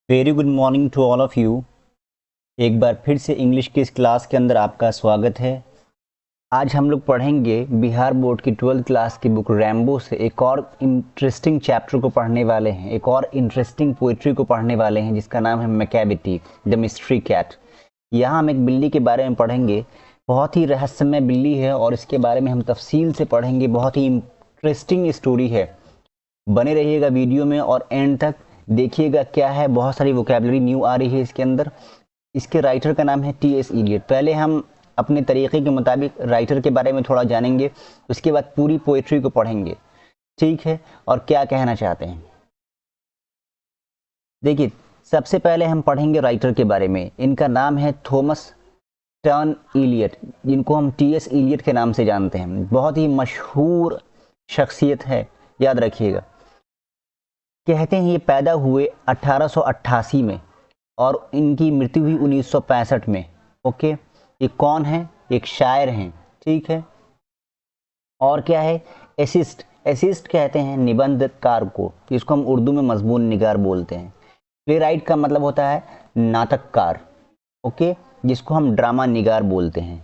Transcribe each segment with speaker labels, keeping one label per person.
Speaker 1: Very good morning to all of you. एक बार फिर से इंग्लिश की इस क्लास के अंदर आपका स्वागत है। आज हम लोग पढ़ेंगे बिहार बोर्ड की 12th क्लास की बुक रैम्बो से एक और इंटरेस्टिंग चैप्टर को पढ़ने वाले हैं, एक और इंटरेस्टिंग पोइट्री को पढ़ने वाले हैं जिसका नाम है मैकेविटी द मिस्ट्री कैट। यहाँ हम एक बिल्ली के बारे में पढ़ेंगे। बहुत ही रहस्यमय बिल्ली है और इसके बारे में हम तफसील से पढ़ेंगे। बहुत ही इंटरेस्टिंग स्टोरी है। बने रहिएगा वीडियो में और एंड तक देखिएगा क्या है। बहुत सारी वोकेबलरी न्यू आ रही है इसके अंदर। इसके राइटर का नाम है टी.एस. इलियट। पहले हम अपने तरीके के मुताबिक राइटर के बारे में थोड़ा जानेंगे, उसके बाद पूरी पोइट्री को पढ़ेंगे, ठीक है। और क्या कहना चाहते हैं देखिए, सबसे पहले हम पढ़ेंगे राइटर के बारे में। इनका नाम है थॉमस टर्न इलियट, जिनको हम टी.एस. इलियट के नाम से जानते हैं। बहुत ही मशहूर शख्सियत है, याद रखिएगा। कहते हैं ये पैदा हुए 1888 में और इनकी मृत्यु हुई 1965 में। ओके, ये कौन है? एक शायर हैं, ठीक है। और क्या है? एसिस्ट कहते हैं निबंधकार को, जिसको हम उर्दू में मजमून निगार बोलते हैं। प्ले राइट का मतलब होता है नाटककार, ओके, जिसको हम ड्रामा निगार बोलते हैं।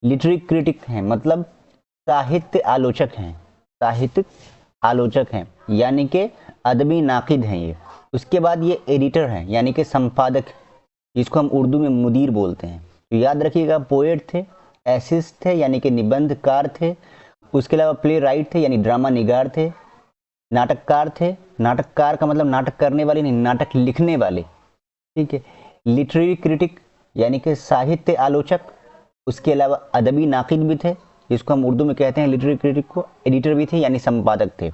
Speaker 1: लिटरेरी क्रिटिक हैं, मतलब साहित्य आलोचक हैं, यानी कि अदबी नाकिद हैं ये। उसके बाद ये एडिटर हैं, यानी कि संपादक, जिसको हम उर्दू में मुदीर बोलते हैं। तो याद रखिएगा, पोएट थे, एसिस्ट थे यानी कि निबंधकार थे, उसके अलावा प्ले राइट थे यानी ड्रामा निगार थे, नाटककार थे, नाटककार का मतलब नाटक करने वाले नहीं, नाटक लिखने वाले, ठीक है। लिटरेरी क्रिटिक यानी कि साहित्य आलोचक, उसके अलावा अदबी नाकिद भी थे, जिसको हम उर्दू में कहते हैं लिटरेरी क्रिटिक को। एडिटर भी थे यानी संपादक थे।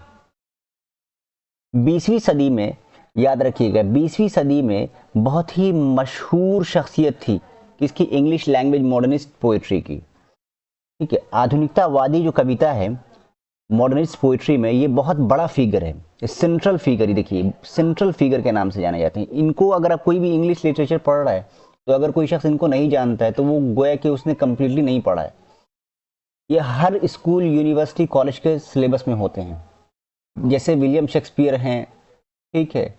Speaker 1: 20वीं सदी में, याद रखिएगा, 20वीं सदी में बहुत ही मशहूर शख्सियत थी किसकी? इंग्लिश लैंग्वेज मॉडर्निस्ट पोइट्री की, ठीक है। आधुनिकतावादी जो कविता है मॉडर्निस्ट पोइट्री में, ये बहुत बड़ा फिगर है, सेंट्रल फिगर ही। देखिए, सेंट्रल फिगर के नाम से जाने जाते हैं इनको। अगर आप कोई भी इंग्लिश लिटरेचर पढ़ रहा है तो अगर कोई शख्स इनको नहीं जानता है तो वो गोया कि उसने कंप्लीटली नहीं पढ़ा है। ये हर स्कूल, यूनिवर्सिटी, कॉलेज के सिलेबस में होते हैं। जैसे विलियम शेक्सपियर हैं, ठीक है,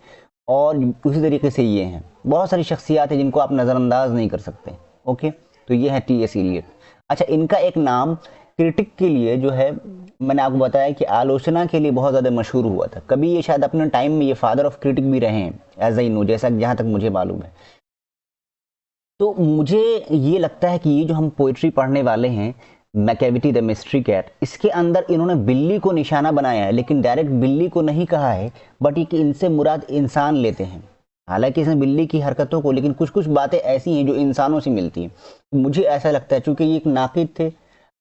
Speaker 1: और उसी तरीके से ये हैं। बहुत सारी शख्सियात हैं जिनको आप नज़रअंदाज नहीं कर सकते, ओके। तो ये है टी.एस. इलियट। अच्छा, इनका एक नाम क्रिटिक के लिए जो है, मैंने आपको बताया कि आलोचना के लिए बहुत ज़्यादा मशहूर हुआ था। कभी ये शायद अपने टाइम में ये फादर ऑफ क्रिटिक भी रहे हैं, एज आई नो, जैसा जहाँ तक मुझे मालूम है। तो मुझे ये लगता है कि ये जो हम पोइट्री पढ़ने वाले हैं, मैकेविटी द मिस्ट्री कैट, इसके अंदर इन्होंने बिल्ली को निशाना बनाया है, लेकिन डायरेक्ट बिल्ली को नहीं कहा है, बट ये कि इनसे मुराद इंसान लेते हैं। हालांकि इसमें बिल्ली की हरकतों को, लेकिन कुछ कुछ बातें ऐसी हैं जो इंसानों से मिलती हैं। मुझे ऐसा लगता है, चूंकि ये एक नाकिद थे,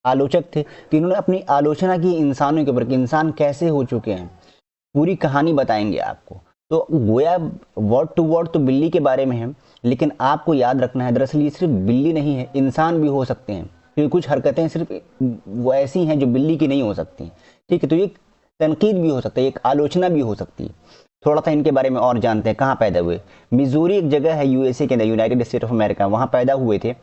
Speaker 1: आलोचक थे, तो इन्होंने अपनी आलोचना की इंसानों के ऊपर कि इंसान कैसे हो चुके हैं। पूरी कहानी बताएंगे आपको। तो गोया वर्ड टू वर्ड तो बिल्ली के बारे में है, लेकिन आपको याद रखना है दरअसल ये सिर्फ बिल्ली नहीं है, इंसान भी हो सकते हैं, क्योंकि कुछ हरकतें सिर्फ वो ऐसी हैं जो बिल्ली की नहीं हो सकती, ठीक है। तो ये तनकीद भी हो सकता है, एक आलोचना भी हो सकती है। थोड़ा सा इनके बारे में और जानते हैं। कहाँ पैदा हुए? मिजूरी एक जगह है यूएसए के अंदर, यूनाइटेड स्टेट ऑफ अमेरिका, वहाँ पैदा हुए थे।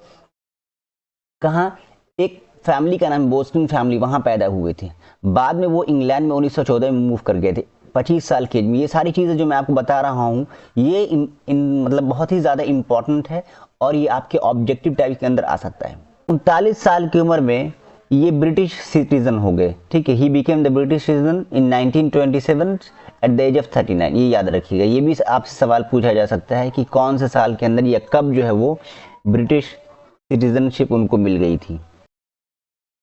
Speaker 1: कहाँ? एक फैमिली का नाम बोस्टन फैमिली, वहाँ पैदा हुए थे। बाद में वो इंग्लैंड में 1914 में मूव कर गए थे 25 साल की एज में। ये सारी चीज़ें जो मैं आपको बता रहा हूँ, ये मतलब बहुत ही ज़्यादा इंपॉर्टेंट है और ये आपके ऑब्जेक्टिव टाइप के अंदर आ सकता है। 39 साल की उम्र में ये ब्रिटिश सिटीजन हो गए, ठीक है। He became the British citizen in 1927 at the age of 39। ये याद रखिएगा। ये भी आपसे सवाल पूछा जा सकता है कि कौन से साल के अंदर या कब जो है वो ब्रिटिश सिटीजनशिप उनको मिल गई थी।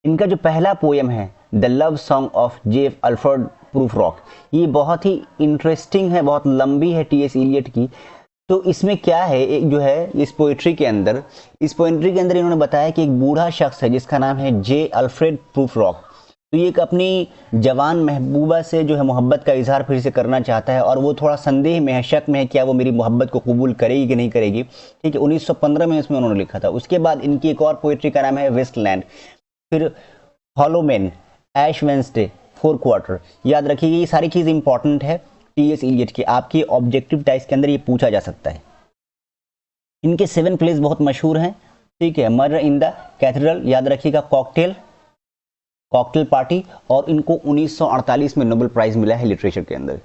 Speaker 1: इनका जो पहला पोएम है the love song of J Alfred Prufrock, ये बहुत ही इंटरेस्टिंग है, बहुत लंबी है टी.एस. इलियट की। तो इसमें क्या है, एक जो है इस पोइट्री के अंदर इन्होंने बताया कि एक बूढ़ा शख्स है जिसका नाम है जे अल्फ्रेड प्रूफरॉक। तो ये एक अपनी जवान महबूबा से जो है मोहब्बत का इजहार फिर से करना चाहता है, और वो थोड़ा संदेह में है, शक में है, क्या वो मेरी मोहब्बत को कबूल करेगी कि नहीं करेगी, ठीक है। 1915 में इसमें उन्होंने लिखा था। उसके बाद इनकी एक और पोइट्री का नाम है वेस्टलैंड, फिर हॉलोमैन, ऐश वेंसडे, फोर क्वार्टर। याद रखिए, ये सारी चीज़ इंपॉर्टेंट है टी.एस. इलियट की। आपके ऑब्जेक्टिव टाइप्स के अंदर ये पूछा जा सकता है। इनके 7 प्लेस बहुत मशहूर हैं, ठीक है। मर्डर इन द कैथेड्रल, याद रखिएगा, कॉकटेल पार्टी, और इनको 1948 में नोबेल प्राइज मिला है लिटरेचर के अंदर।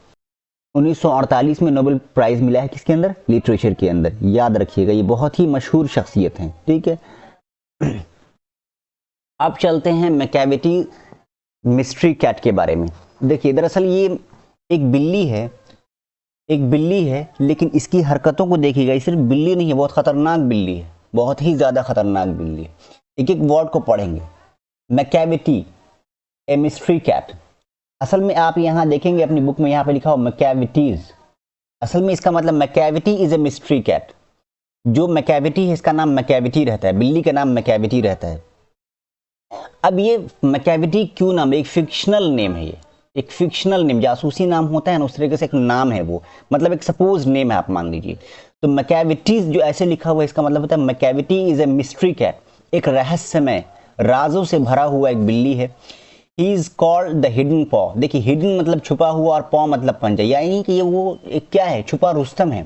Speaker 1: 1948 में नोबेल प्राइज मिला है किसके अंदर, लिटरेचर के अंदर, याद रखिएगा, ये बहुत ही मशहूर शख्सियत हैं। ठीक है, अब चलते हैं मैकेविटी मिस्ट्री कैट के बारे में। देखिए दरअसल ये एक बिल्ली है, लेकिन इसकी हरकतों को देखिएगा, ये सिर्फ बिल्ली नहीं है, बहुत खतरनाक बिल्ली है, बहुत ही ज्यादा खतरनाक बिल्ली है। एक एक वर्ड को पढ़ेंगे। Macavity, a mystery cat. असल में आप यहाँ देखेंगे अपनी बुक में यहाँ पे लिखा हो मैकेविटीज, असल में इसका मतलब Macavity is a mystery cat. जो मैकेविटी है इसका नाम मैकेविटी रहता है, बिल्ली का नाम मैकेविटी रहता है। अब ये मैकेविटी क्यों नाम, एक फिक्शनल नेम है, ये एक फिक्शनल नेम, जासूसी नाम होता है ना, उस तरीके से एक नाम है वो, मतलब एक सपोज नेम है आप मान लीजिए। तो मैकेविटीज जो ऐसे लिखा हुआ है इसका मतलब होता है Macavity is a mystery cat, एक रहस्यमय, राजों से भरा हुआ एक बिल्ली है। He is called the hidden paw. देखिए हिडन मतलब छुपा हुआ और पॉ मतलब पंजा, यानी कि ये वो एक क्या है, छुपा रुस्तम है,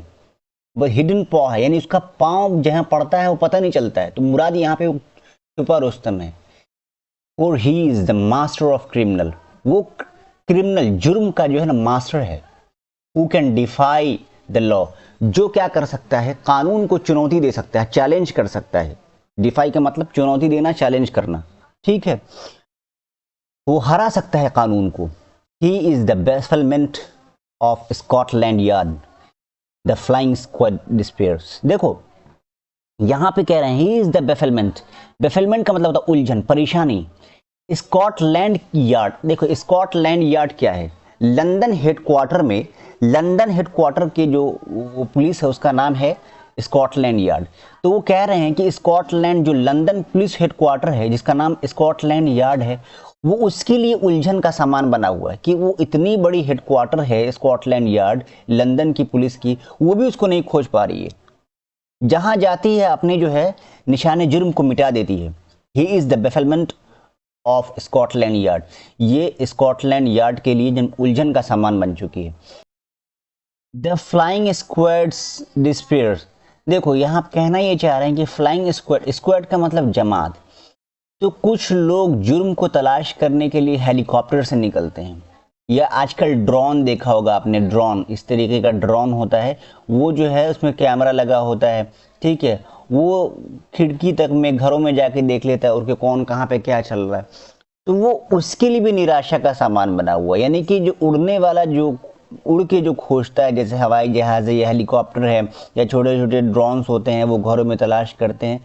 Speaker 1: वो हिडन पॉ है, यानी उसका पाँव जहाँ पड़ता है वो पता नहीं चलता है, तो मुराद यहाँ पे छुपा रुस्तम है। और he is the master of criminal, वो क्रिमिनल जुर्म का जो है ना मास्टर है। Who can defy the law, जो क्या कर सकता है, कानून को चुनौती दे सकता है, चैलेंज कर सकता है। डिफाई का मतलब चुनौती देना, चैलेंज करना, ठीक है, वो हरा सकता है कानून को। He is the bafflement of Scotland Yard, the flying squad despairs. देखो यहां पे कह रहे हैं he is the bafflement, bafflement का मतलब होता है उलझन, परेशानी। स्कॉटलैंड यार्ड, देखो स्कॉटलैंड यार्ड क्या है, लंदन हेडक्वार्टर में, लंदन हेडक्वार्टर के जो पुलिस है उसका नाम है स्कॉटलैंड यार्ड। तो वो कह रहे हैं कि स्कॉटलैंड जो लंदन पुलिस हेडक्वार्टर है जिसका नाम स्कॉटलैंड यार्ड है, वो उसके लिए उलझन का सामान बना हुआ है कि वो इतनी बड़ी हेडक्वार्टर है स्कॉटलैंड यार्ड लंदन की पुलिस की, वो भी उसको नहीं खोज पा रही है। जहां जाती है अपने जो है निशाने जुर्म को मिटा देती है। He is the bafflement of Scotland yard, ये स्कॉटलैंड यार्ड के लिए जन उलझन का सामान बन चुकी है। द फ्लाइंग स्क्वाड्स डिस्पेयर्स, देखो यहाँ कहना ये चाह रहे हैं कि फ्लाइंग स्क्वाड, स्क्वाड का मतलब जमात, तो कुछ लोग जुर्म को तलाश करने के लिए हेलीकॉप्टर से निकलते हैं, या आजकल ड्रोन देखा होगा आपने, ड्रोन इस तरीके का ड्रोन होता है, वो जो है उसमें कैमरा लगा होता है, ठीक है, वो खिड़की तक में घरों में जाके देख लेता है और कि कौन कहाँ पे क्या चल रहा है, तो वो उसके लिए भी निराशा का सामान बना हुआ है। यानी कि जो उड़ने वाला, जो उड़ के जो खोजता है, जैसे हवाई जहाज है या हेलीकॉप्टर है या छोटे छोटे ड्रोन्स होते हैं वो घरों में तलाश करते हैं,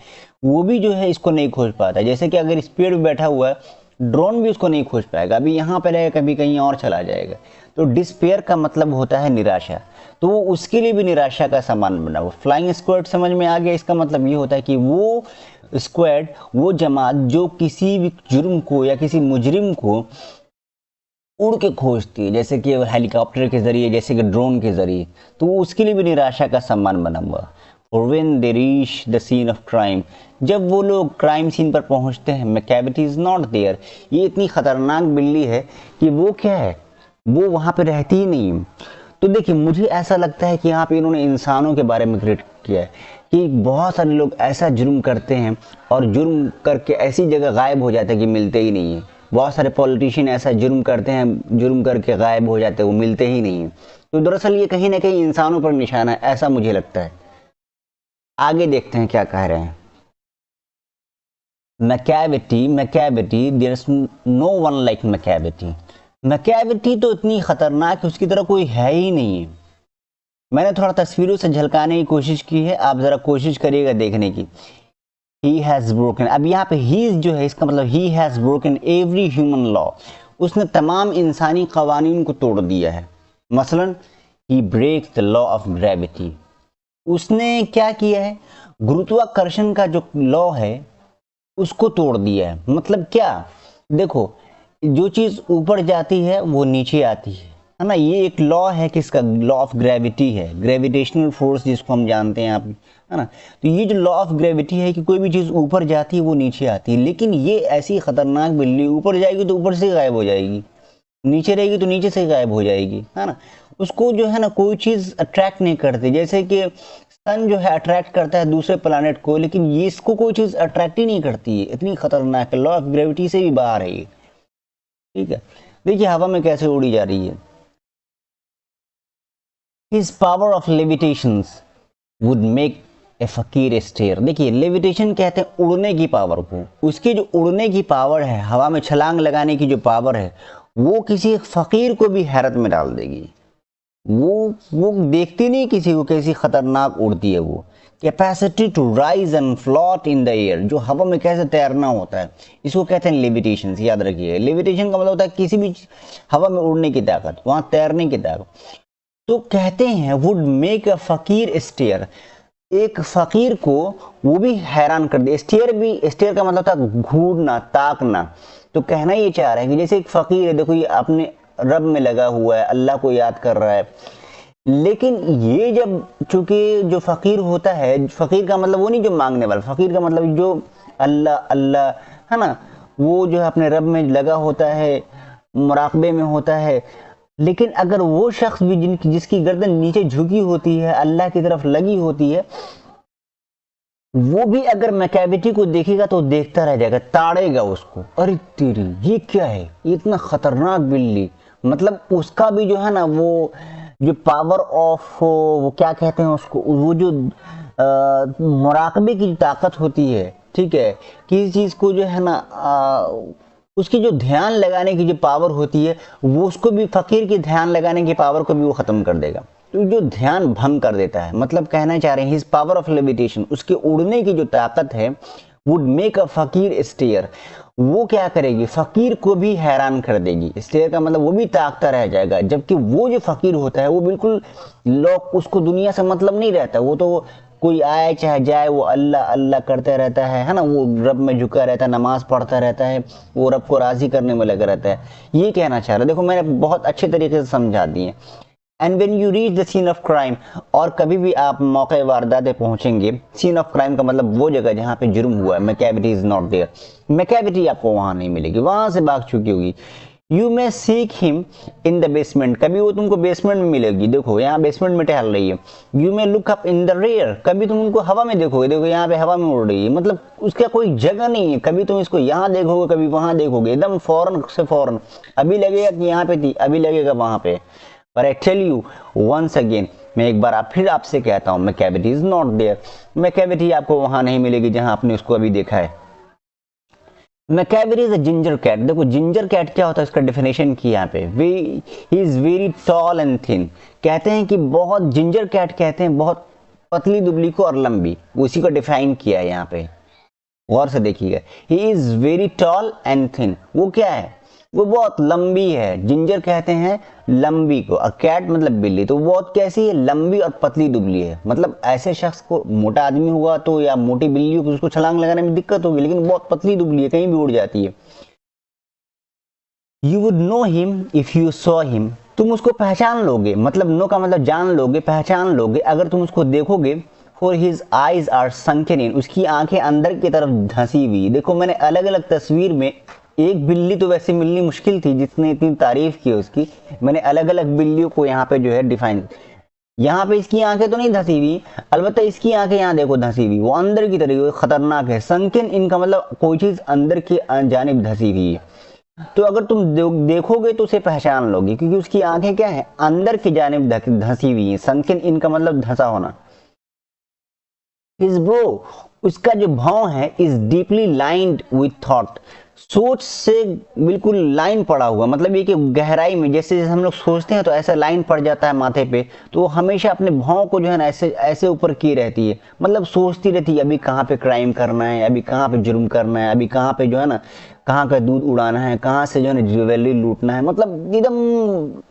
Speaker 1: वो भी जो है इसको नहीं खोज पाता। जैसे कि अगर इस पेड़ पे बैठा हुआ है ड्रोन भी उसको नहीं खोज पाएगा, अभी यहाँ पे रहेगा कभी कहीं और चला जाएगा। तो डिस्पेयर का मतलब होता है निराशा, तो वो उसके लिए भी निराशा का सामान बना हुआ। फ्लाइंग स्क्वाड समझ में आ गया, इसका मतलब ये होता है कि वो स्क्वाड, वो जमात जो किसी भी जुर्म को या किसी मुजरिम को उड़ के खोजती है, जैसे कि हेलीकॉप्टर के जरिए, जैसे कि ड्रोन के जरिए, तो वो उसके लिए भी निराशा का सामान बना हुआ। और when they reach the scene of crime, जब वो लोग क्राइम सीन पर पहुंचते हैं, मैकेविटी इज नॉट देयर, ये इतनी खतरनाक बिल्ली है कि वो क्या है, वो वहां पे रहती ही नहीं। तो देखिए मुझे ऐसा लगता है कि यहाँ पे इन्होंने इंसानों के बारे में क्रिएट किया है कि बहुत सारे लोग ऐसा जुर्म करते हैं और जुर्म करके ऐसी जगह गायब हो जाते हैं कि मिलते ही नहीं है। बहुत सारे पॉलिटिशियन ऐसा जुर्म करते हैं, जुर्म करके गायब हो जाते हैं, वो मिलते ही नहीं है। तो दरअसल ये कहीं ना कहीं इंसानों पर निशाना है, ऐसा मुझे लगता है। आगे देखते हैं क्या कह रहे हैं। Macavity, Macavity, there is no one like Macavity. Macavity तो इतनी खतरनाक है, उसकी तरह कोई है ही नहीं है। मैंने थोड़ा तस्वीरों से झलकाने की कोशिश की है, आप जरा कोशिश करिएगा देखने की। ही हैज ब्रोकन, अब यहाँ पे ही जो है इसका मतलब he has broken every human law, उसने तमाम इंसानी कवानीन को तोड़ दिया है। मसलन he breaks the law of gravity, उसने क्या किया है, गुरुत्वाकर्षण का जो लॉ है उसको तोड़ दिया है। मतलब क्या, देखो जो चीज ऊपर जाती है वो नीचे आती है ना, ये एक लॉ है, किसका, लॉ ऑफ ग्रेविटी है, ग्रेविटेशनल फोर्स जिसको हम जानते हैं आप, है ना। तो ये जो लॉ ऑफ ग्रेविटी है कि कोई भी चीज ऊपर जाती है वो नीचे आती है, लेकिन ये ऐसी खतरनाक बिल्ली, ऊपर जाएगी तो ऊपर से गायब हो जाएगी, नीचे रहेगी तो नीचे से गायब हो जाएगी, है ना। उसको जो है ना कोई चीज अट्रैक्ट नहीं करती, जैसे कि सन जो है अट्रैक्ट करता है दूसरे प्लानट को, लेकिन ये इसको कोई चीज अट्रैक्ट ही नहीं करती है, इतनी खतरनाक है, लॉ ऑफ ग्रेविटी से भी बाहर है ये, ठीक है। देखिए हवा में कैसे उड़ी जा रही है, his power of levitations would make a fakir stare. देखिए लेविटेशन कहते हैं उड़ने की पावर को, उसकी जो उड़ने की पावर है, हवा में छलांग लगाने की जो पावर है, वो किसी फकीर को भी हैरत में डाल देगी। वो देखती नहीं किसी को कैसी खतरनाक उड़ती है वो। Capacity to rise and float in the air, जो हवा में कैसे तैरना होता है, इसको कहते हैं लेविटेशन। याद रखिए लेविटेशन का मतलब होता है किसी भी हवा में उड़ने की ताकत, वहां तैरने की ताकत। तो कहते हैं वुड मेक अ फकीर स्टेयर, एक फकीर को वो भी हैरान कर दे। स्टेयर का मतलब था घूरना, ताकना। तो कहना ये चाह रहा है कि जैसे एक फकीर है, देखो ये अपने रब में लगा हुआ है, अल्लाह को याद कर रहा है, लेकिन ये जब चूंकि जो फकीर होता है, फकीर का मतलब वो नहीं जो मांगने वाला, फकीर का मतलब जो अल्लाह अल्लाह है ना, वो जो है अपने रब में लगा होता है, मुराकबे में होता है। लेकिन अगर वो शख्स भी जिसकी गर्दन नीचे झुकी होती है, अल्लाह की तरफ लगी होती है, वो भी अगर मैकेविटी को देखेगा तो देखता रह जाएगा, ताड़ेगा उसको, अरे तेरी ये क्या है, ये इतना खतरनाक बिल्ली। मतलब उसका भी जो है ना वो जो पावर ऑफ, वो क्या कहते हैं उसको, वो जो मुराकबे की जो ताकत होती है, ठीक है, किसी चीज को जो है ना उसकी जो ध्यान लगाने की जो पावर होती है, वो उसको भी, फकीर की ध्यान लगाने की पावर को भी वो खत्म कर देगा। तो जो ध्यान भंग कर देता है, मतलब कहना चाह रहे हैं हिज पावर ऑफ लेविटेशन, उसके उड़ने की जो ताकत है, वुड मेक अ फकीर स्टेयर, वो क्या करेगी, फकीर को भी हैरान कर देगी। स्टेयर का मतलब वो भी ताकता रह जाएगा, जबकि वो जो फकीर होता है वो बिल्कुल लोग, उसको दुनिया से मतलब नहीं रहता, वो तो कोई आए चाहे जाए वो अल्लाह अल्लाह करते रहता है ना, वो रब में झुका रहता है, नमाज पढ़ता रहता है, वो रब को राजी करने में लगा रहता है। ये कहना चाह रहा है, देखो मैंने बहुत अच्छे तरीके से समझा दिए। And when you reach the scene of crime, और कभी भी आप मौके वारदात पहुंचेंगे, सीन ऑफ क्राइम का मतलब वो जगह जहां पे जुर्म हुआ है, Macavity is not there, Macavity आपको वहां नहीं मिलेगी, वहां से भाग चुकी होगी। You may seek him in the basement, कभी वो तुमको बेसमेंट में मिलेगी, देखो यहाँ बेसमेंट में टहल रही है। You may look up in the rare, कभी तुम उनको हवा में देखोगे, देखो यहाँ पे हवा में उड़ रही है, मतलब उसका कोई जगह नहीं है, कभी तुम इसको यहाँ देखोगे कभी वहां देखोगे, एकदम फौरन से फौरन, अभी लगेगा कि यहाँ पे थी, अभी लगेगा वहां पे। पर I tell you once again, मैं एक बार फिर आपसे कहता हूं, Macavity is not there, Macavity आपको वहां नहीं मिलेगी जहां आपने उसको अभी देखा है। Macavity is a ginger cat, देखो जिंजर कैट क्या होता है, इसका डेफिनेशन की यहाँ पे, he is very tall and thin, कहते हैं कि बहुत, जिंजर कैट कहते हैं बहुत पतली दुबली को और लंबी, उसी को डिफाइन किया है यहाँ पे, गौर से देखिएगा। ही is very tall and thin, वो क्या है, वो बहुत लंबी है, जिंजर कहते हैं लंबी को, और कैट मतलब बिल्ली, तो वो बहुत कैसी है, लंबी और पतली दुबली है। मतलब ऐसे शख्स को, मोटा आदमी हुआ तो या मोटी बिल्ली हो, उसको छलांग लगाने में दिक्कत होगी, लेकिन बहुत पतली दुबली है, कहीं भी उड़ जाती है। You would know him if you saw him, तुम उसको पहचान लोगे, मतलब नो का मतलब जान लोगे, पहचान लोगे अगर तुम उसको देखोगे। For his eyes are sunken in, उसकी आंखें अंदर की तरफ धंसी हुई। देखो मैंने अलग अलग तस्वीर में, एक बिल्ली तो वैसे मिलनी मुश्किल थी जिसने इतनी तारीफ की उसकी, मैंने अलग अलग बिल्लियों को यहाँ पे जो है डिफाइन, यहाँ पे इसकी आंखें तो नहीं धंसी हुई, अलबत्ता इसकी आंखें यहाँ देखो धंसी हुई, वो अंदर की तरफ खतरनाक है। संकिन इनका मतलब कोई चीज अंदर की जानिब धंसी हुई है, तो अगर तुम देखोगे तो उसे पहचान लोगे, क्योंकि उसकी आंखें क्या है, अंदर की जानिब धंसी हुई है। संकिन इनका मतलब धंसा होना। हिज ब्रो, उसका जो भाव है, is deeply lined with thought, सोच से बिल्कुल लाइन पड़ा हुआ, मतलब ये कि गहराई में, जैसे जैसे हम लोग सोचते हैं तो ऐसा लाइन पड़ जाता है माथे पे, तो हमेशा अपने भाव को जो है ना ऐसे ऐसे ऊपर की रहती है, मतलब सोचती रहती है अभी कहाँ पे क्राइम करना है, अभी कहाँ पे जुर्म करना है, अभी कहाँ पे जो है ना, कहाँ का दूध उड़ाना है, कहाँ से जो है ना ज्वेलरी लूटना है, मतलब एकदम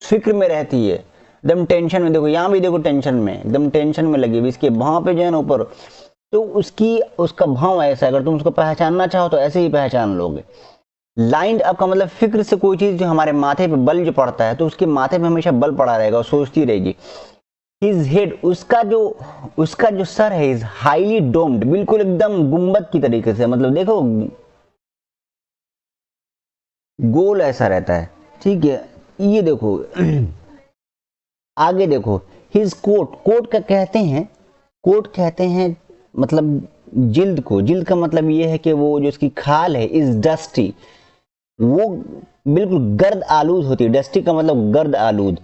Speaker 1: फिक्र में रहती है, एकदम टेंशन में। देखो यहाँ भी देखो टेंशन में, एकदम टेंशन में लगी हुई, इसके भाव पे जो है ना ऊपर, तो उसका भाव ऐसा है, अगर तुम उसको पहचानना चाहो तो ऐसे ही पहचान लोगे। लाइंड आपका मतलब फिक्र से, कोई चीज जो हमारे माथे पे बल जो पड़ता है, तो उसके माथे पे हमेशा बल पड़ा रहेगा और सोचती रहेगी। हिज हेड, उसका जो सर है, इज हाईली डोम्ड, बिल्कुल एकदम गुंबद की तरीके से, मतलब देखो गोल ऐसा रहता है, ठीक है। ये देखो आगे देखो, हिज कोट कहते हैं मतलब जिल्द को, जिल्द का मतलब ये है कि वो जो उसकी खाल है, इज डस्टी, वो बिल्कुल गर्द आलूद होती है, डस्टी का मतलब गर्द आलूद।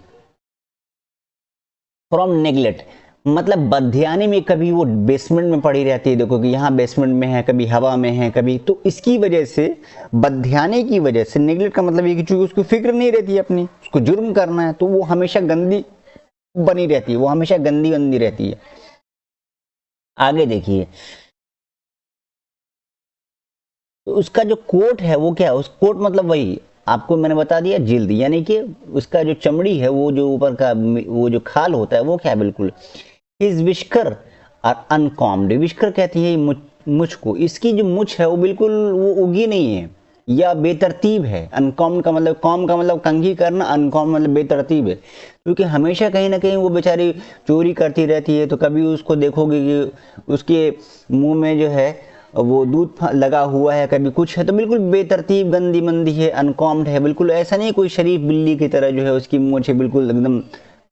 Speaker 1: फ्रॉम नेग्लेक्ट मतलब बदध्यानी में, कभी वो बेसमेंट में पड़ी रहती है, देखो कि यहाँ बेसमेंट में है, कभी हवा में है, कभी, तो इसकी वजह से, बदध्यानी की वजह से, नेग्लेक्ट का मतलब ये कि चूंकि उसको फिक्र नहीं रहती है अपनी, उसको जुर्म करना है, तो वो हमेशा गंदी बनी रहती है, वो हमेशा गंदी गंदी रहती है। आगे देखिए, तो उसका जो कोट है वो क्या है, उस कोट मतलब वही आपको मैंने बता दिया, जिल्द, यानी कि उसका जो चमड़ी है, वो जो ऊपर का वो जो खाल होता है वो क्या है, बिल्कुल। हिज विस्कर आर अनकॉम्ड, विस्कर कहती है मुछ को, इसकी जो मुछ है वो बिल्कुल वो उगी नहीं है या बेतरतीब है। अनकॉम्ड का मतलब, कॉम का मतलब कंघी करना, अनकॉम्ड मतलब बेतरतीब है, क्योंकि हमेशा कहीं ना कहीं वो बेचारी चोरी करती रहती है, तो कभी उसको देखोगे कि उसके मुंह में जो है वो दूध लगा हुआ है, कभी कुछ है, तो बिल्कुल बेतरतीब, गंदी मंदी है, अनकॉम्ड है, बिल्कुल ऐसा नहीं कोई शरीफ बिल्ली की तरह जो है उसकी मूंछें बिल्कुल एकदम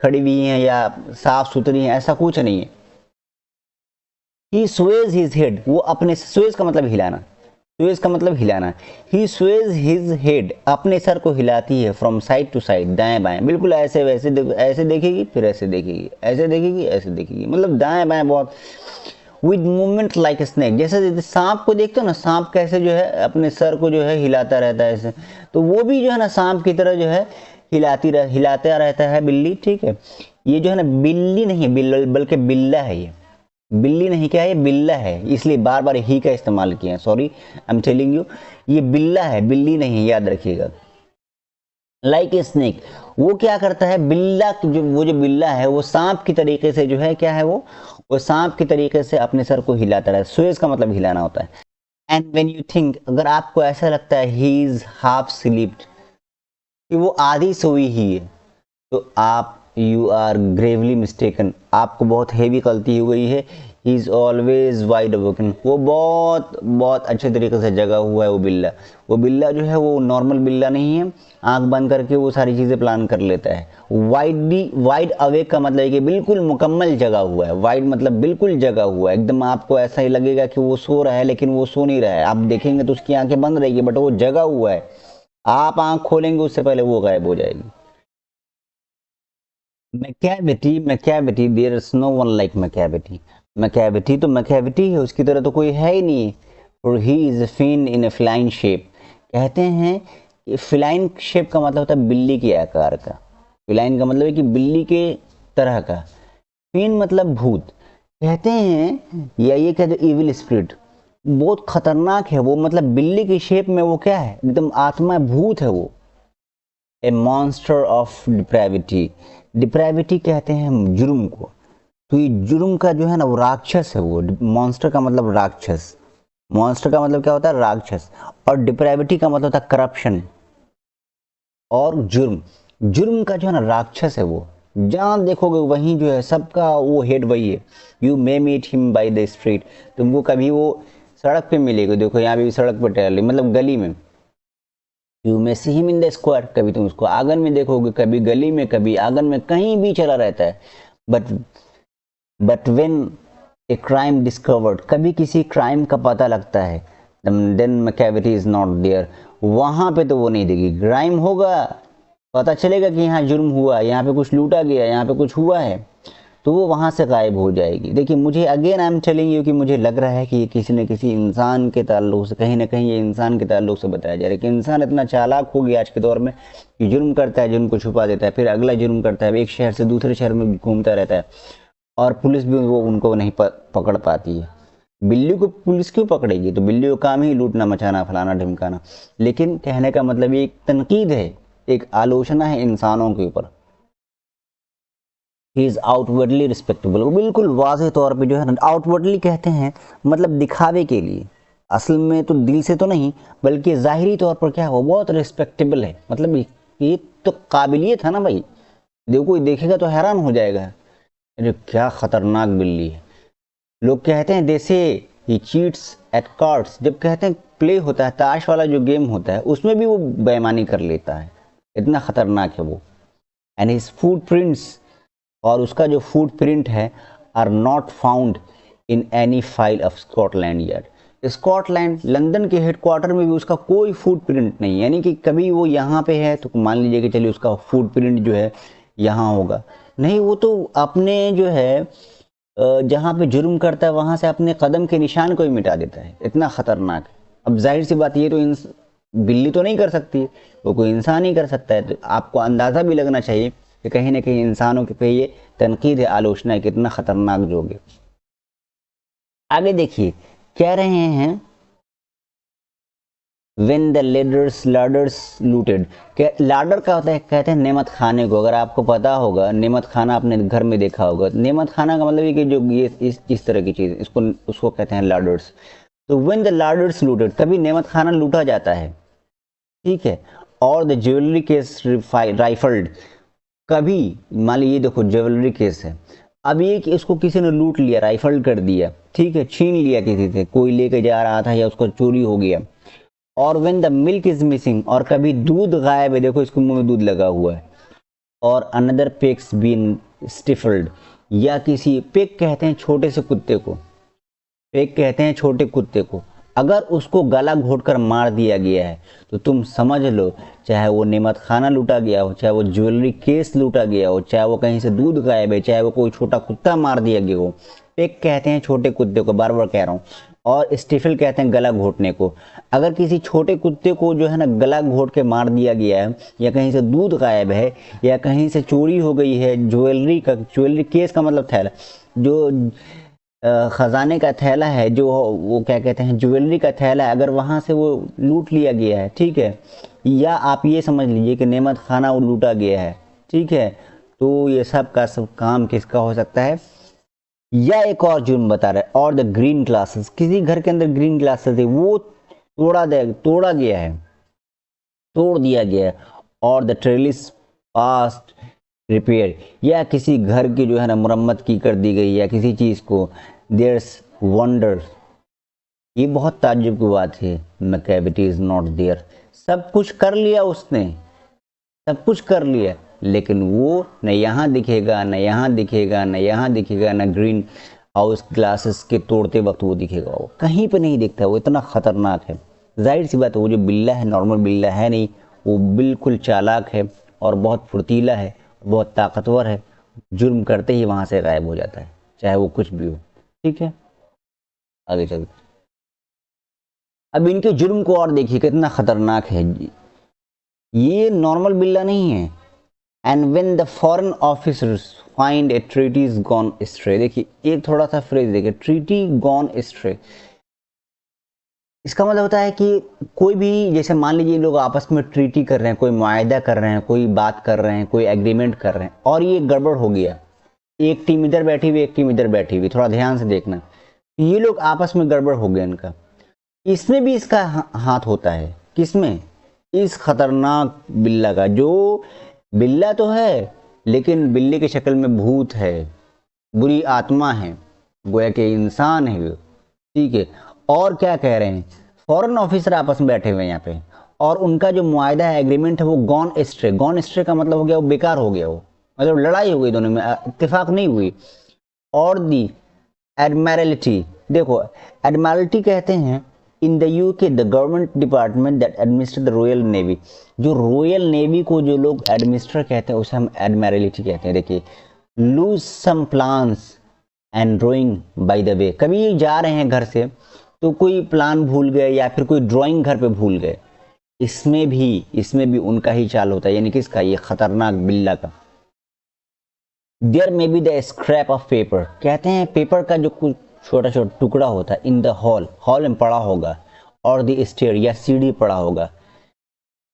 Speaker 1: खड़ी हुई हैं या साफ सुथरी हैं, ऐसा कुछ नहीं है। ही स्वेज हिज हेड, वो अपने, स्वेज का मतलब हिलाना, स्वेज का मतलब हिलाना, ही स्वेज हिज हेड, अपने सर को हिलाती है, फ्रॉम साइड टू साइड, दाएं बाएं, बिल्कुल ऐसे वैसे, ऐसे देखेगी फिर ऐसे देखेगी, ऐसे देखेगी ऐसे देखेगी, मतलब दाएं बाएं बहुत, विद मूवमेंट लाइक स्नेक, जैसे सांप को देखते हो ना, सांप कैसे जो है अपने सर को जो है हिलाता रहता है ऐसे, तो वो भी जो है ना सांप की तरह जो है हिलाता रहता है बिल्ली, ठीक है। ये जो है ना बिल्ली नहीं है, बल्कि बिल्ला है, ये बिल्ली नहीं, क्या है, ये बिल्ला है, इसलिए बार बार ही का इस्तेमाल किया, sorry I am telling you, ये बिल्ला है, बिल्ली नहीं है, याद रखिएगा। लाइक ए स्नेक, वो क्या करता है बिल्ला, जो वो जो बिल्ला है वो सांप की तरीके से जो है क्या है, वो सांप की तरीके से अपने सर को हिलाता रहा है, स्वेज का मतलब हिलाना होता है। एंड व्हेन यू थिंक, अगर आपको ऐसा लगता है ही इज हाफ स्लीप्ड, कि वो आधी सोई ही है, तो आप, यू आर ग्रेवली मिस्टेकन, आपको बहुत हैवी गलती हो गई है। He is always wide awaken, वो बहुत बहुत अच्छे तरीके से जगा हुआ है वो बिल्ला जो है वो नॉर्मल बिल्ला नहीं है, आंख बंद करके वो सारी चीज़ें प्लान कर लेता है। वाइड अवेक का मतलब है कि बिल्कुल मुकम्मल जगा हुआ है, वाइड मतलब बिल्कुल जगा हुआ है एकदम, आपको ऐसा ही लगेगा कि वो सो रहा है लेकिन वो सो नहीं रहा है, आप देखेंगे तो उसकी आंखें बंद रहेगी बट वो जगा हुआ है, आप आंख खोलेंगे उससे पहले वो गायब हो जाएगी। Macavity, there is no one like Macavity, Macavity तो मैकेविटी है, उसकी तरह तो कोई है ही नहीं। और he is a fiend in a feline shape, कहते हैं कि फिलाइन शेप का मतलब होता है बिल्ली के आकार का, फिलाइन का मतलब है कि बिल्ली के तरह का, फिन मतलब भूत, कहते हैं या ये कहते इविल स्पिरिट, बहुत खतरनाक है वो, मतलब बिल्ली की शेप में वो क्या है, एकदम आत्मा भूत है वो। ए मॉन्स्टर ऑफ डिप्रेविटी, डिप्रेविटी कहते हैं जुर्म को, तो ये जुर्म का जो है ना वो राक्षस है वो, मॉन्स्टर का मतलब राक्षस, मॉन्स्टर का मतलब क्या होता है, राक्षस, और डिप्रेविटी का मतलब होता है करप्शन, और जुर्म का जो है ना राक्षस है वो, जहाँ देखोगे वहीं जो है सबका वो हेड वही है। You may meet him by the street, तुमको कभी वो सड़क पे मिलेगा, देखो यहाँ भी सड़क पे टहल मतलब गली में, you may see him in the square, कभी तुम उसको आंगन में देखोगे, कभी गली में, कभी आंगन में, कहीं भी चला रहता है। But when a crime discovered, कभी किसी क्राइम का पता लगता है, then Macavity is not there, वहां पे तो वो नहीं देगी, क्राइम होगा, पता चलेगा कि यहाँ जुर्म हुआ, यहाँ पे कुछ लूटा गया, यहाँ पे कुछ हुआ है, तो वो वहाँ से गायब हो जाएगी। देखिए मुझे again I am telling you कि मुझे लग रहा है कि ये किसी न किसी इंसान के ताल्लुक से, कहीं ना कहीं ये इंसान के ताल्लुक से बताया जा रहा है कि इंसान इतना चालाक हो गया आज के दौर में कि जुर्म करता है, जुर्म को छुपा देता है, फिर अगला जुर्म करता है, एक शहर से दूसरे शहर में घूमता रहता है, और पुलिस भी वो उनको नहीं पकड़ पाती है। बिल्ली को पुलिस क्यों पकड़ेगी, तो बिल्ली का काम ही लूटना मचाना फलाना ढिमकाना। लेकिन कहने का मतलब ये एक तनकीद है, एक आलोचना है इंसानों के ऊपर। ही इज आउटवर्डली रिस्पेक्टेबल, वो बिल्कुल वाज़ेह तौर पे जो है ना, आउटवर्डली कहते हैं मतलब दिखावे के लिए, असल में तो दिल से तो नहीं, बल्कि ज़ाहिरी तौर पर क्या है वो बहुत रिस्पेक्टेबल है, मतलब ये तो काबिलियत है ना भाई, देखो कोई देखेगा तो हैरान हो जाएगा, अरे क्या खतरनाक बिल्ली है। लोग कहते हैं जैसे ही चीट्स एट कार्ड्स, जब कहते हैं प्ले होता है, ताश वाला जो गेम होता है उसमें भी वो बेईमानी कर लेता है, इतना खतरनाक है वो। एंड हिज फुट प्रिंट्स, और उसका जो फुट प्रिंट है, are not found in any file of Scotland Yard, Scotland London के हेडक्वार्टर में भी उसका कोई फुट प्रिंट नहीं, यानी कि कभी वो यहाँ पे है तो मान लीजिए कि चलिए उसका फुट प्रिंट जो है यहाँ होगा, नहीं, वो तो अपने जो है जहाँ पे जुर्म करता है वहां से अपने कदम के निशान को ही मिटा देता है, इतना खतरनाक है। अब जाहिर सी बात, ये तो बिल्ली तो नहीं कर सकती, वो कोई इंसान ही कर सकता है। तो आपको अंदाज़ा भी लगना चाहिए कि कहीं ना कहीं इंसानों के पे ये तनकीद है, आलोचना है, कितना खतरनाक जोग है। आगे देखिए, कह रहे हैं When the larders looted, लाडर क्या होता है, कहते हैं नेमत खाने को। अगर आपको पता होगा, नेमत खाना आपने घर में देखा होगा, नेमत खाना का मतलब है कि जो ये इस तरह की चीज़, उसको कहते हैं लाडर्स। तो when the larders looted, कभी नेमत खाना लूटा जाता है, ठीक है। और द ज्वेलरी केस राइफल्ड, कभी मान लीजिए देखो ज्वेलरी केस है, अब ये कि उसको किसी ने लूट लिया, राइफल कर दिया, ठीक है, छीन लिया किसी से, कोई लेके जा रहा था या उसको चोरी हो गया। और when the milk is missing, और कभी दूध गायब है, देखो इसको मुंह में दूध लगा हुआ है। और अनदर पिग्स बीन स्टिफल्ड, या किसी पिग कहते हैं छोटे से कुत्ते को, पिग कहते हैं छोटे कुत्ते को, अगर उसको गला घोटकर मार दिया गया है तो तुम समझ लो, चाहे वो नेमत खाना लूटा गया हो, चाहे वो ज्वेलरी केस लूटा गया हो, चाहे वो कहीं से दूध गायब है, चाहे वो कोई छोटा कुत्ता मार दिया गया हो, पिग कहते हैं छोटे कुत्ते को, बार बार कह रहा हूँ। और स्टिफल कहते हैं गला घोटने को। अगर किसी छोटे कुत्ते को जो है ना गला घोट के मार दिया गया है, या कहीं से दूध गायब है, या कहीं से चोरी हो गई है, ज्वेलरी केस का मतलब थैला, जो खजाने का थैला है, जो वो क्या कहते हैं ज्वेलरी का थैला है, अगर वहाँ से वो लूट लिया गया है, ठीक है, या आप ये समझ लीजिए कि नेमत खाना वो लूटा गया है, ठीक है, तो ये सब का सब काम किसका हो सकता है। या एक और जुर्म बता रहा है, और द ग्रीन ग्लासेस, किसी घर के अंदर ग्रीन ग्लासेस है, वो तोड़ा गया है, तोड़ दिया गया है। और द ट्रेलिस पास्ट रिपेयर, या किसी घर की जो है ना मुरम्मत की कर दी गई, या किसी चीज़ को। देयर्स वंडर, ये बहुत ताज्जुब की बात है, मैकेविटी इज नॉट देयर, सब कुछ कर लिया उसने, सब कुछ कर लिया, लेकिन वो न यहाँ दिखेगा, न यहाँ दिखेगा, न यहाँ दिखेगा, न ग्रीन हाउस ग्लासेस के तोड़ते वक्त वो दिखेगा, वो कहीं पे नहीं दिखता, वो इतना खतरनाक है। जाहिर सी बात है, वो जो बिल्ला है नॉर्मल बिल्ला है नहीं, वो बिल्कुल चालाक है और बहुत फुर्तीला है, बहुत ताकतवर है, जुर्म करते ही वहाँ से गायब हो जाता है, चाहे वो कुछ भी हो, ठीक है। आगे चलते, अब इनके जुर्म को और देखिए कितना खतरनाक है। ये नॉर्मल बिल्ला नहीं है। And when the foreign officers find A treaty is gone stray, देखिए एक थोड़ा सा फ्रेज देखिए, ट्रीटी गॉन स्ट्रे, इसका मतलब होता है कि कोई भी, जैसे मान लीजिए लोग आपस में ट्रीटी कर रहे हैं, कोई मुआहदा कर रहे हैं, कोई बात कर रहे हैं, कोई एग्रीमेंट कर रहे हैं, और ये गड़बड़ हो गया, एक टीम इधर बैठी हुई, एक टीम इधर बैठी हुई, थोड़ा ध्यान से देखना, ये लोग आपस में गड़बड़ हो गया इनका, इसमें भी इसका हाथ होता है, किसमें, इस खतरनाक बिल्ला का, जो बिल्ला तो है लेकिन बिल्ली की शक्ल में भूत है, बुरी आत्मा है, गोया के इंसान है, ठीक है। और क्या कह रहे हैं, फॉरेन ऑफिसर आपस में बैठे हुए हैं यहाँ पे, और उनका जो मुआहदा है, एग्रीमेंट है, वो गॉन एस्ट्रे, गॉन एस्ट्रे का मतलब हो गया वो बेकार हो गया, वो मतलब लड़ाई हो गई दोनों में, इत्तेफाक नहीं हुई। और दी एडमिरल्टी, देखो एडमिरल्टी कहते हैं in the UK the government department that administer the royal navy, जो रॉयल नेवी को जो लोग एडमिनिस्टर कहते हैं उसे हम एडमिरल्टी कहते हैं। देखिए, lose some plans and drawing by the way, कभी जा रहे हैं घर से तो कोई प्लान भूल गए या फिर कोई ड्राइंग घर पे भूल गए, इसमें भी उनका ही चाल होता है, यानी किसका, ये खतरनाक बिल्ला का। There may be the scrap of paper, कहते हैं पेपर का जो कुछ छोटा छोटा टुकड़ा होता है, इन द हॉल में पड़ा होगा, और द स्टेयर या सीढ़ी पड़ा होगा,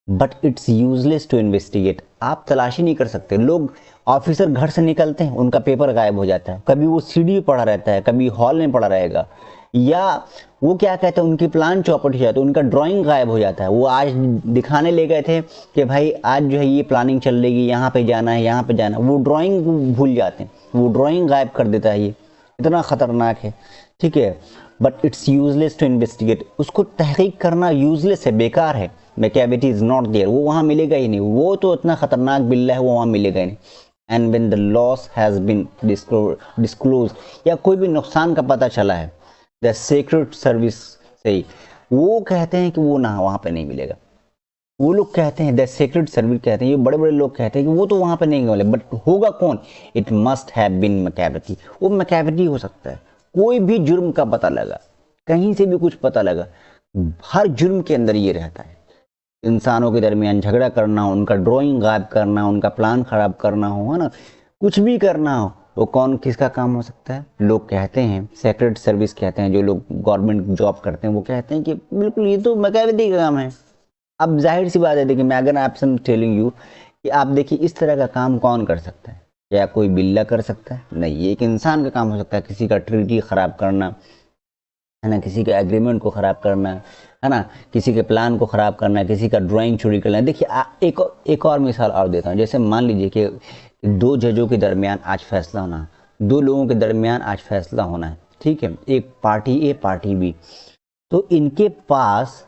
Speaker 1: but it's useless to investigate, आप तलाशी नहीं कर सकते। लोग ऑफिसर घर से निकलते हैं, उनका पेपर गायब हो जाता है, कभी वो सीढ़ी पड़ा रहता है, कभी हॉल में पड़ा रहेगा, या वो क्या कहते हैं उनकी प्लान चौपट हो जाती है, उनका ड्राइंग गायब हो जाता है। वो आज दिखाने ले गए थे कि भाई आज जो है ये प्लानिंग चल रही, यहाँ पे जाना है, यहाँ पे जाना है, वो ड्राइंग भूल जाते हैं, वो ड्राइंग गायब कर देता है, ये इतना खतरनाक है, ठीक है। But it's useless to investigate, उसको तहकीक करना यूजलेस है, बेकार है। मैकेविटी इज नॉट देयर, वो वहाँ मिलेगा ही नहीं, वो तो इतना खतरनाक बिल्ला है, वो वहाँ मिलेगा ही नहीं। And when the loss has been disclose, या कोई भी नुकसान का पता चला है, द सीक्रेट सर्विस से ही, वो कहते हैं कि वो ना वहाँ पे नहीं मिलेगा, वो लोग कहते हैं, द सीक्रेट सर्विस कहते हैं, ये बड़े बड़े लोग कहते हैं कि वो तो वहां पे नहीं गए, बट होगा कौन? It must have been Macavity. वो मैकेविटी हो सकता है। कोई भी जुर्म का पता लगा, कहीं से भी कुछ पता लगा, हर जुर्म के अंदर ये रहता है। इंसानों के दरमियान झगड़ा करना, उनका ड्राइंग गायब करना, उनका प्लान खराब करना हो, है ना, कुछ भी करना हो, वो कौन किसका काम हो सकता है? लोग कहते हैं, सीक्रेट सर्विस कहते हैं, जो लोग गवर्नमेंट जॉब करते हैं वो कहते हैं कि बिल्कुल ये तो मैकेविटी का काम है। अब जाहिर सी बात है, देखिए मैं अगर आपसे टेलिंग यू कि आप देखिए इस तरह का काम कौन कर सकता है? क्या कोई बिल्ला कर सकता है? नहीं, ये एक इंसान का काम हो सकता है। किसी का ट्रीटी खराब करना, है ना, किसी के एग्रीमेंट को ख़राब करना, है ना, किसी के प्लान को ख़राब करना, किसी का ड्राइंग चोरी करना। देखिए एक और मिसाल और देता हूँ। जैसे मान लीजिए कि दो जजों के दरमियान आज फैसला होना है, दो लोगों के दरमियान आज फैसला होना है, ठीक है, एक पार्टी ए पार्टी बी। तो इनके पास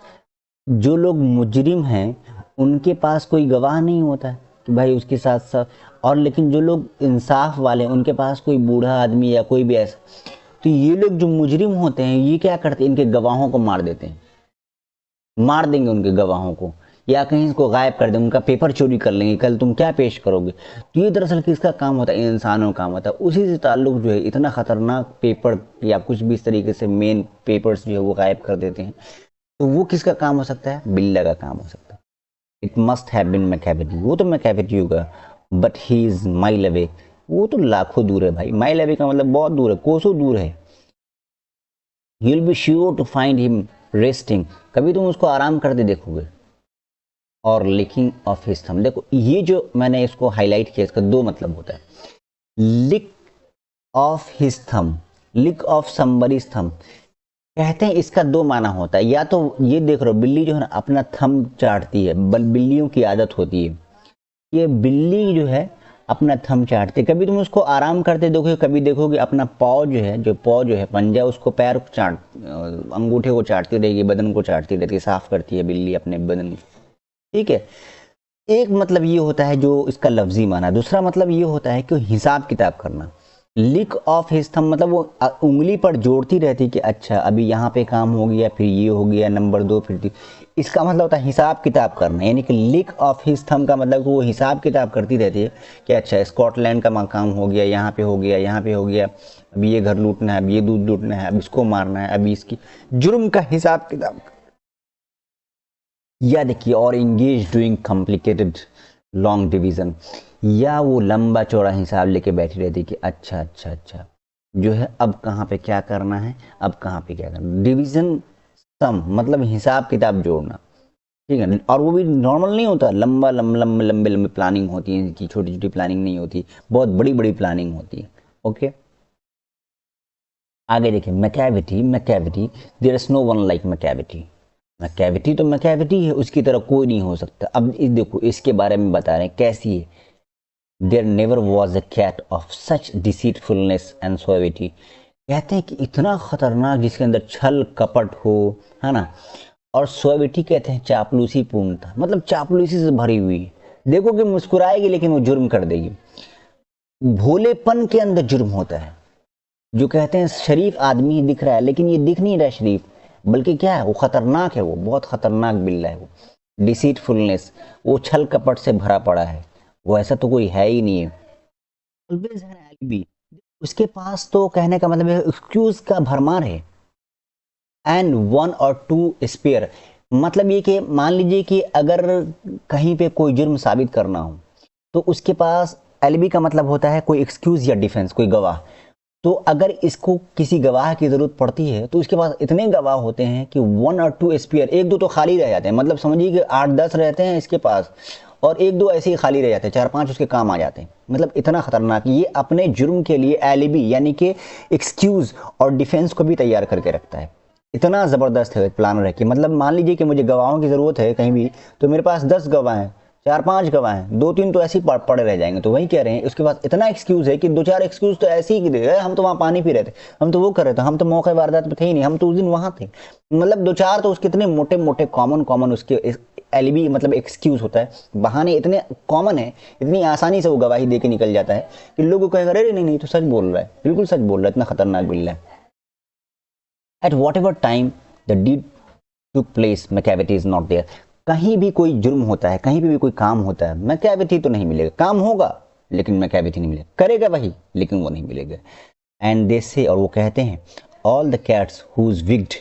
Speaker 1: जो लोग मुजरिम हैं उनके पास कोई गवाह नहीं होता है कि भाई उसके साथ साथ, और लेकिन जो लोग इंसाफ वाले हैं उनके पास कोई बूढ़ा आदमी या कोई भी ऐसा। तो ये लोग जो मुजरिम होते हैं ये क्या करते हैं? इनके गवाहों को मार देते हैं, मार देंगे उनके गवाहों को, या कहीं इसको गायब कर देंगे, उनका पेपर चोरी कर लेंगे, कल तुम क्या पेश करोगे। तो ये दरअसल किसका काम होता है? इंसानों का काम होता है। उसी से ताल्लुक जो है, इतना खतरनाक पेपर या कुछ भी इस तरीके से मेन पेपर्स जो है वो गायब कर देते हैं। तो वो किसका काम हो सकता है? बिल्ला का काम हो सकता है। It must have been Macavity. वो तो मैकेविटी होगा, but he is mile away. वो तो लाखों दूर है भाई। माइल अवे का मतलब बहुत दूर है, कोसों दूर है। You will be sure to find him resting. कभी तुम उसको आराम करते देखोगे। और लिकिंग ऑफ हिज थंब। देखो ये जो मैंने इसको हाईलाइट किया, इसका दो मतलब होता है। Lick of his thumb, lick of somebody's thumb. कहते हैं इसका दो माना होता है। या तो ये देख रहे हो, बिल्ली जो है ना अपना थंब चाटती है, बिल्लियों की आदत होती है। ये बिल्ली जो है अपना थंब चाटते, कभी तुम उसको आराम करते देखोगे, कभी देखोगे अपना पाँव जो है, जो पाँव जो है पंजा, उसको पैर को चाट, अंगूठे को चाटती रहेगी, बदन को चाटती रहती है, साफ करती है बिल्ली अपने बदन को, ठीक है। एक मतलब ये होता है जो इसका लफ्जी माना। दूसरा मतलब ये होता है कि हिसाब किताब करना। लिक ऑफ हिज थंब मतलब वो उंगली पर जोड़ती रहती कि अच्छा अभी यहाँ पे काम हो गया, फिर ये हो गया, नंबर 2, फिर 3। इसका मतलब होता है हिसाब किताब करना। यानी कि लिक ऑफ हिज थंब का मतलब कि वो हिसाब किताब करती रहती है कि अच्छा स्कॉटलैंड का काम हो गया, यहाँ पे हो गया, यहाँ पे हो गया, अभी ये घर लूटना है, अभी ये दूध लूटना है, अब इसको मारना है, अभी इसकी जुर्म का हिसाब किताब। या देखिए, और engage doing complicated long division, या वो लंबा चौड़ा हिसाब लेके बैठी रहती कि अच्छा अच्छा अच्छा जो है अब कहाँ पे क्या करना है, अब कहाँ पे क्या करना। डिवीजन सम मतलब हिसाब किताब जोड़ना, ठीक है। और वो भी नॉर्मल नहीं होता, लंबा लंबे लंबे लंबे प्लानिंग होती है कि छोटी छोटी प्लानिंग नहीं होती, बहुत बड़ी बड़ी प्लानिंग होती है। ओके, आगे देखिए, Macavity. Macavity, there is no one like Macavity. Macavity तो मैकेविटी है, उसकी तरह कोई नहीं हो सकता। अब देखो इसके बारे में बता रहे हैं कैसी है। There never was a cat of such deceitfulness and suavity. कहते हैं कि इतना खतरनाक जिसके अंदर छल कपट हो, है ना, और सोविटी कहते हैं चापलूसी पूर्णता, मतलब चापलूसी से भरी हुई। देखो कि मुस्कुराएगी लेकिन वो जुर्म कर देगी। भोलेपन के अंदर जुर्म होता है। जो कहते हैं शरीफ आदमी ही दिख रहा है, लेकिन ये दिख नहीं रहा शरीफ, बल्कि क्या है, वो खतरनाक है, वो बहुत खतरनाक बिल्ला है वो। डिसीटफुलनेस, वो छल कपट से भरा पड़ा है, वो ऐसा तो कोई है ही नहीं है। ऑलवेज है एलिबी, उसके पास तो कहने का मतलब है एक्सक्यूज का भरमार है। एंड 1 और 2 स्पेयर, मतलब ये कि मान लीजिए कि अगर कहीं पे कोई जुर्म साबित करना हो तो उसके पास एलिबी का मतलब होता है कोई एक्सक्यूज या डिफेंस, कोई गवाह। तो अगर इसको किसी गवाह की जरूरत पड़ती है तो इसके पास इतने गवाह होते हैं कि 1 और 2 स्पेयर, 1-2 तो खाली रह जाते हैं, मतलब समझिए कि 8-10 रहते हैं इसके पास, और 1-2 ऐसे ही खाली रह जाते हैं, 4-5 उसके काम आ जाते हैं। मतलब इतना खतरनाक, ये अपने जुर्म के लिए एलिबी यानी कि एक्सक्यूज और डिफेंस को भी तैयार करके रखता है। इतना ज़बरदस्त है प्लानर है कि मतलब मान लीजिए कि मुझे गवाहों की ज़रूरत है कहीं भी, तो मेरे पास 10 गवाह हैं, 4-5 गवाह हैं, 2-3 तो ऐसे ही पड़े रह जाएंगे। तो वही कह रहे हैं उसके पास इतना एक्सक्यूज है कि 2-4 एक्सक्यूज तो ऐसे ही दे गए, हम तो वहाँ पानी पी रहे थे, हम तो वो कर रहे थे, हम तो मौके वारदात में थे ही नहीं, हम तो उस दिन वहाँ थे। मतलब 2-4 तो उसके इतने मोटे मोटे कॉमन उसके एलिबी मतलब एक्सक्यूज होता है, बहाने इतने कॉमन है, इतनी आसानी से वो गवाही दे के निकल जाता है कि लोगों को कहेगा अरे नहीं नहीं तो सच बोल रहा है, बिल्कुल सच बोल रहा है, इतना खतरनाक बिल्ला है। At whatever time the deed took place, Macavity is not there. कहीं भी कोई जुर्म होता है, कहीं भी कोई काम होता है, मैं कैविटी तो नहीं मिलेगा, काम होगा लेकिन मैं कैविटी नहीं मिलेगा, करेगा वही लेकिन वो नहीं मिलेगा। एंड दे से, और वो कहते हैं, all the cats whose wicked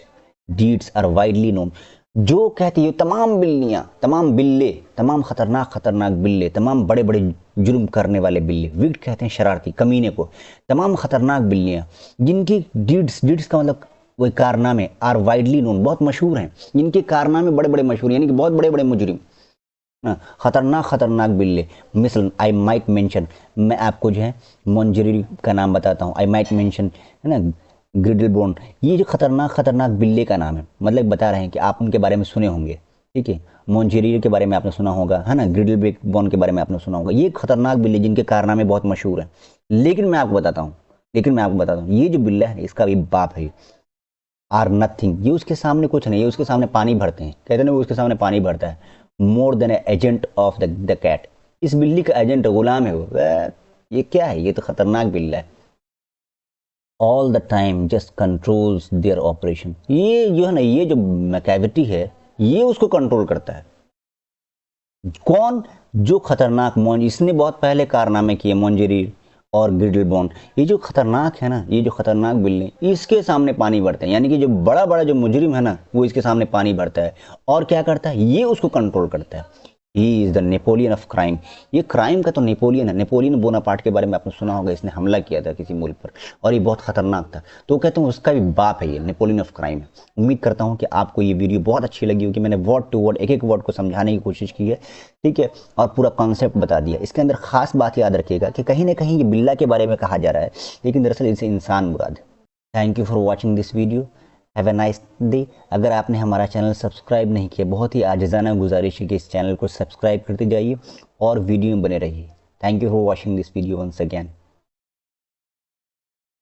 Speaker 1: deeds are widely known, जो कहती है तमाम बिल्लियां, तमाम बिल्ले, तमाम खतरनाक खतरनाक बिल्ले, तमाम बड़े बड़े जुर्म करने वाले बिल्ले, विक्ड कहते हैं शरारती कमीने को, तमाम खतरनाक बिल्लियां जिनकी डीड्स का मतलब वही कारनामे, आर वाइडली नोन, बहुत मशहूर हैं, जिनके कारनामे बड़े बड़े मशहूर, यानी कि बहुत बड़े बड़े मुजरिम, खतरनाक खतरनाक बिल्ले। मिसल आई माइट मेंशन, मैं आपको जो है मोंजेरी का नाम बताता हूँ, आई माइट मेंशन, है ना, ग्रिडलबोन, ये जो खतरनाक खतरनाक बिल्ले का नाम है, मतलब बता रहे हैं कि आप उनके बारे में सुने होंगे, ठीक है, मोंजेरी के बारे में आपने सुना होगा, है ना, ग्रिडलबोन के बारे में आपने सुना होगा, ये खतरनाक बिल्ले जिनके कारनामे बहुत मशहूर हैं। लेकिन मैं आपको बताता हूँ, ये जो बिल्ला है इसका भी बाप है, आर नथिंग, ये उसके सामने कुछ नहीं, ये उसके सामने पानी भरते हैं, कहते हैं वो उसके सामने पानी भरता है, more than agent of the cat, इस बिल्ली का एजेंट गुलाम है वो, ये क्या है, ये तो खतरनाक बिल्ला है। All the time just controls their operation, ये जो है ना, ये जो मैकेविटी है ये उसको कंट्रोल करता है। कौन? जो खतरनाक इसने बहुत पहले कारनामे किए, मोंजेरी और ग्रिडलबोन, ये जो खतरनाक है ना, ये जो खतरनाक बिल्ली, इसके सामने पानी भरते हैं, यानी कि जो बड़ा बड़ा जो मुजरिम है ना वो इसके सामने पानी भरता है, और क्या करता है, ये उसको कंट्रोल करता है। He is the Napoleon of crime, ये क्राइम का तो नेपोलियन है। नेपोलियन बोनापार्ट के बारे में आपने सुना होगा, इसने हमला किया था किसी मुल्क पर और ये बहुत खतरनाक था, तो कहते हैं उसका भी बाप है, ये नेपोलियन ऑफ क्राइम है। उम्मीद करता हूँ कि आपको ये वीडियो बहुत अच्छी लगी होगी, मैंने वर्ड टू वर्ड एक एक वर्ड को समझाने की कोशिश की है, ठीक है, और पूरा कॉन्सेप्ट बता दिया। इसके अंदर खास बात याद रखिएगा कि कहीं ना कहीं ये बिल्ला के बारे में कहा जा रहा है, लेकिन दरअसल इनसे इंसान मुराद है। Thank you for watching this video, have a nice day. अगर आपने हमारा चैनल सब्सक्राइब नहीं किया, बहुत ही आजिज़ाना गुजारिश है कि इस चैनल को सब्सक्राइब करते जाइए और वीडियो में बने रहिए। Thank you for watching this video once again.